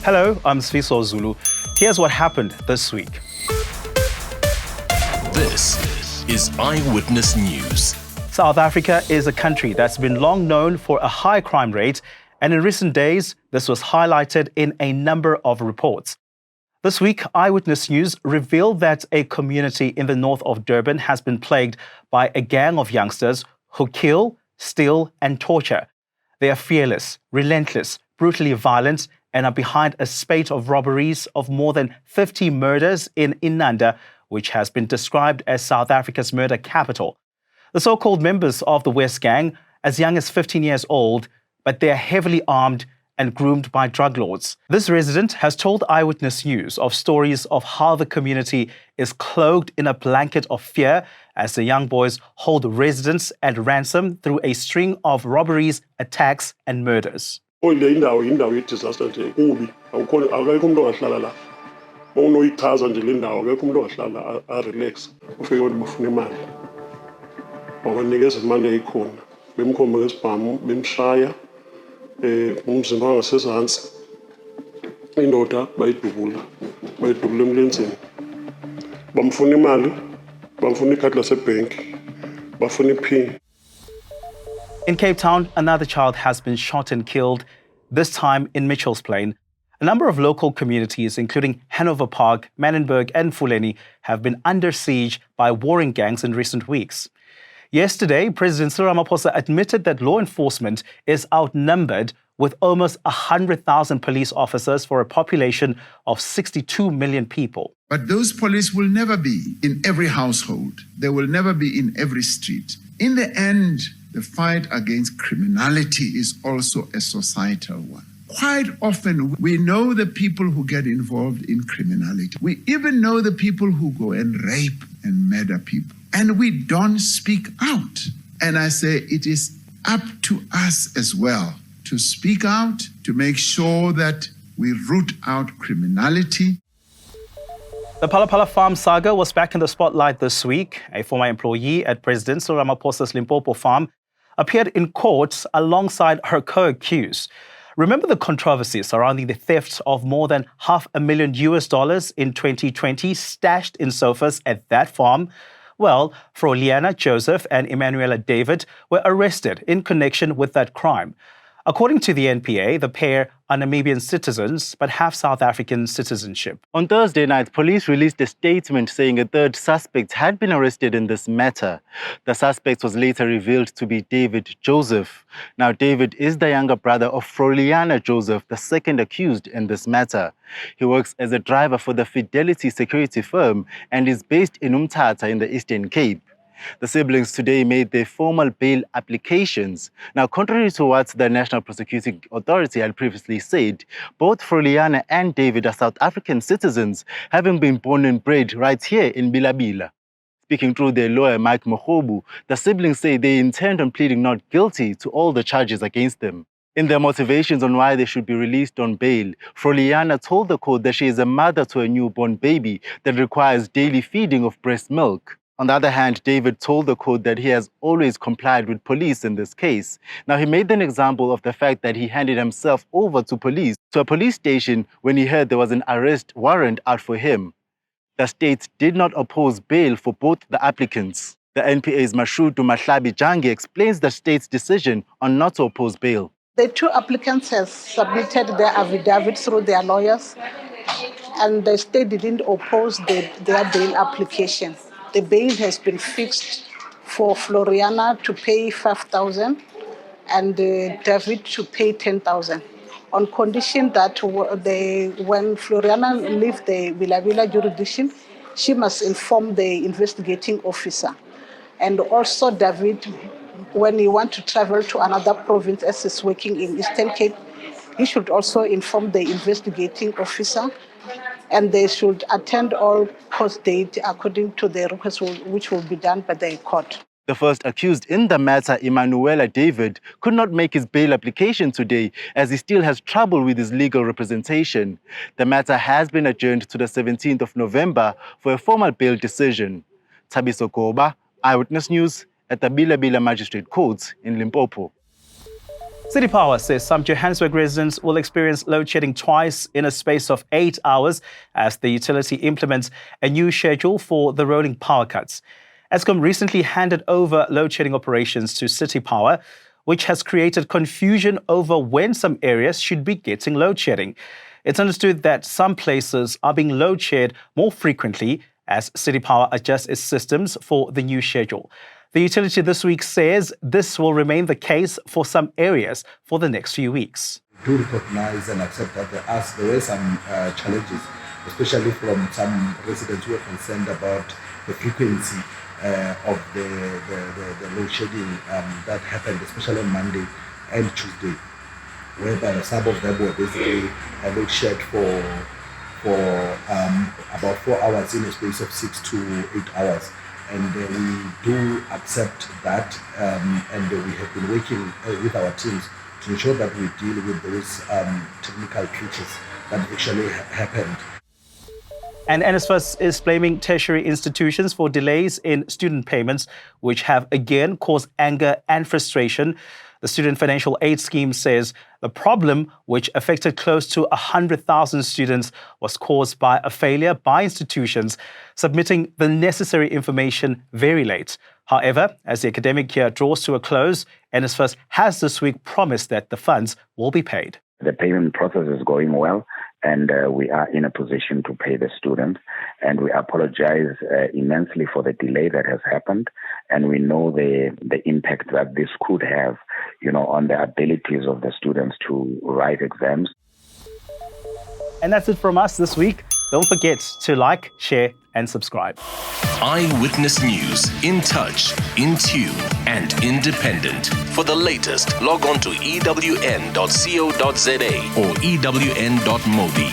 Hello, I'm Sifiso Zulu. Here's what happened this week. This is Eyewitness News. South Africa is a country that's been long known for a high crime rate, and in recent days, this was highlighted in a number of reports. This week, Eyewitness News revealed that a community in the north of Durban has been plagued by a gang of youngsters who kill, steal, and torture. They are fearless, relentless, brutally violent, and are behind a spate of robberies of more than 50 murders in Inanda, which has been described as South Africa's murder capital. The so-called members of the West Gang, as young as 15 years old, but they are heavily armed and groomed by drug lords. This resident has told Eyewitness News of stories of how the community is cloaked in a blanket of fear as the young boys hold residents at ransom through a string of robberies, attacks, and murders. Indawo ye-disaster nje kubi akekho umuntu ongahlala la unoyichaza nje le ndawo akekho umuntu ongahlala a-relax ufike ukuthi bafuna imali babanikeza imali eyikhona bemkhomba ngesibhamu bemshaya umzimba wangasezantsi indoda bayidubula emlenzeni bamfuna imali bamfuna ikhadi lasebhenki bafuna iphini. In Cape Town, another child has been shot and killed, this time in Mitchell's Plain. A number of local communities, including Hanover Park, Manenberg, and Fuleni, have been under siege by warring gangs in recent weeks. Yesterday, President Ramaphosa admitted that law enforcement is outnumbered with almost 100,000 police officers for a population of 62 million people. But those police will never be in every household. They will never be in every street. In the end, the fight against criminality is also a societal one. Quite often, we know the people who get involved in criminality. We even know the people who go and rape and murder people. And we don't speak out. And I say it is up to us as well to speak out, to make sure that we root out criminality. The Palapala farm saga was back in the spotlight this week. A former employee at President Ramaphosa's Limpopo farm appeared in court alongside her co-accused. Remember the controversy surrounding the theft of more than $500,000 in 2020 stashed in sofas at that farm? Well, Froliana Joseph and Emanuela David were arrested in connection with that crime. According to the NPA, the pair are Namibian citizens but have South African citizenship. On Thursday night, police released a statement saying a third suspect had been arrested in this matter. The suspect was later revealed to be David Joseph. Now, David is the younger brother of Froliana Joseph, the second accused in this matter. He works as a driver for the Fidelity security firm and is based in Umtata in the Eastern Cape. The siblings today made their formal bail applications. Now, contrary to what the National Prosecuting Authority had previously said, both Froliana and David are South African citizens, having been born and bred right here in Bilabila. Speaking through their lawyer, Mike Mohobu, the siblings say they intend on pleading not guilty to all the charges against them. In their motivations on why they should be released on bail, Froliana told the court that she is a mother to a newborn baby that requires daily feeding of breast milk. On the other hand, David told the court that he has always complied with police in this case. Now, he made an example of the fact that he handed himself over to a police station when he heard there was an arrest warrant out for him. The state did not oppose bail for both the applicants. The NPA's Mashudu Mahlabi Jangi explains the state's decision on not to oppose bail. The two applicants have submitted their affidavit through their lawyers, and the state didn't oppose their bail application. The bail has been fixed for Floriana to pay 5,000 and David to pay 10,000 on condition that when Floriana leaves the Vila jurisdiction, she must inform the investigating officer. And also David, when he wants to travel to another province as he's working in Eastern Cape, he should also inform the investigating officer, and they should attend all court dates according to the request which will be done by the court. The first accused in the matter, Emanuela David, could not make his bail application today as he still has trouble with his legal representation. The matter has been adjourned to the 17th of November for a formal bail decision. Thabiso Goba, Eyewitness News at the Bilabila Magistrate Court in Limpopo. City Power says some Johannesburg residents will experience load shedding twice in a space of 8 hours as the utility implements a new schedule for the rolling power cuts. Eskom recently handed over load shedding operations to City Power, which has created confusion over when some areas should be getting load shedding. It's understood that some places are being load shed more frequently as City Power adjusts its systems for the new schedule. The utility this week says this will remain the case for some areas for the next few weeks. Do recognize and accept that there were some challenges, especially from some residents who are concerned about the frequency of the load shedding that happened, especially on Monday and Tuesday, whereby some of them were basically load shed for about 4 hours in a space of 6 to 8 hours. And we do accept that, and we have been working with our teams to ensure that we deal with those technical glitches that actually happened. And NSFAS is blaming tertiary institutions for delays in student payments, which have again caused anger and frustration. The Student Financial Aid Scheme says the problem, which affected close to 100,000 students, was caused by a failure by institutions submitting the necessary information very late. However, as the academic year draws to a close, NSFAS has this week promised that the funds will be paid. The payment process is going well, and we are in a position to pay the students. And we apologize immensely for the delay that has happened. And we know the impact that this could have, on the abilities of the students to write exams. And that's it from us this week. Don't forget to like, share, and subscribe. Eyewitness News, in touch, in tune, and independent. For the latest, log on to ewn.co.za or ewn.mobi.